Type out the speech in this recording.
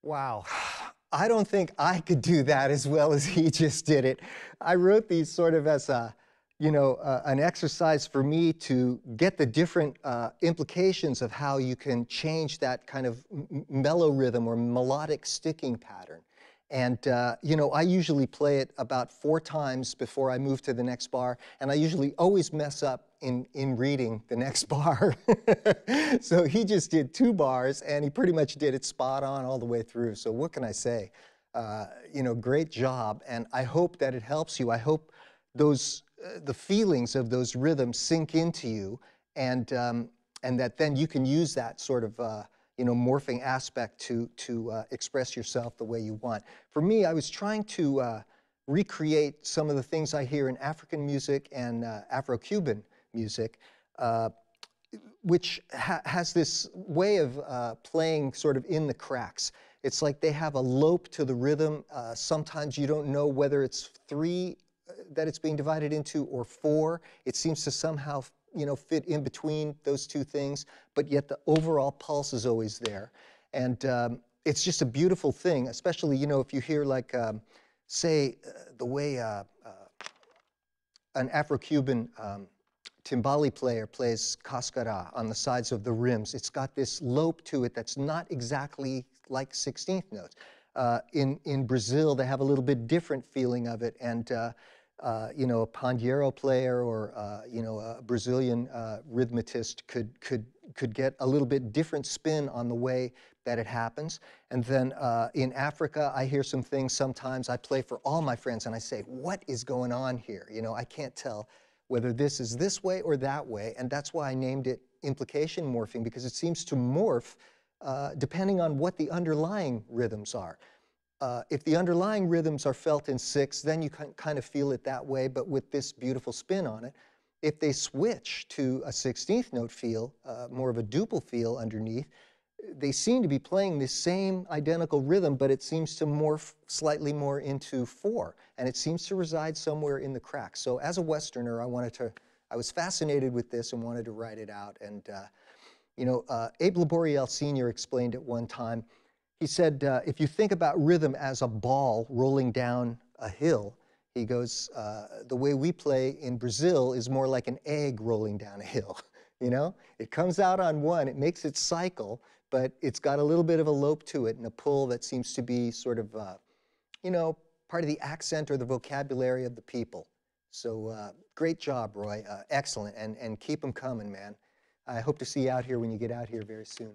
Wow. I don't think I could do that as well as he just did it. I wrote these sort of as a, an exercise for me to get the different implications of how you can change that kind of mellow rhythm or melodic sticking pattern. And, I usually play it about 4 times before I move to the next bar, and I usually always mess up in reading the next bar. So he just did 2 bars, and he pretty much did it spot on all the way through. So what can I say? Great job, and I hope that it helps you. I hope the feelings of those rhythms sink into you, and that then you can use that sort of morphing aspect to express yourself the way you want. For me, I was trying to recreate some of the things I hear in African music and Afro-Cuban music, which has this way of playing sort of in the cracks. It's like they have a lope to the rhythm. Sometimes you don't know whether it's 3 that it's being divided into or 4. It seems to somehow fit in between those 2 things, but yet the overall pulse is always there. And it's just a beautiful thing, especially, if you hear like, say, the way an Afro-Cuban timbali player plays cascara on the sides of the rims. It's got this lope to it that's not exactly like 16th notes. In Brazil, they have a little bit different feeling of it, and a pandeiro player or a Brazilian rhythmicist could get a little bit different spin on the way that it happens. And then in Africa, I hear some things sometimes. I play for all my friends, and I say, "What is going on here?" I can't tell whether this is this way or that way, and that's why I named it implication morphing, because it seems to morph depending on what the underlying rhythms are. If the underlying rhythms are felt in 6, then you can kind of feel it that way, but with this beautiful spin on it. If they switch to a 16th note feel, more of a duple feel underneath, they seem to be playing the same identical rhythm, but it seems to morph slightly more into 4, and it seems to reside somewhere in the cracks. So as a Westerner, I was fascinated with this and wanted to write it out. And, Abe Laboriel Sr. explained it one time. He said, if you think about rhythm as a ball rolling down a hill, he goes, the way we play in Brazil is more like an egg rolling down a hill. It comes out on one, it makes its cycle, but it's got a little bit of a lope to it and a pull that seems to be sort of, part of the accent or the vocabulary of the people. So great job, Roy. Excellent. And keep them coming, man. I hope to see you out here when you get out here very soon.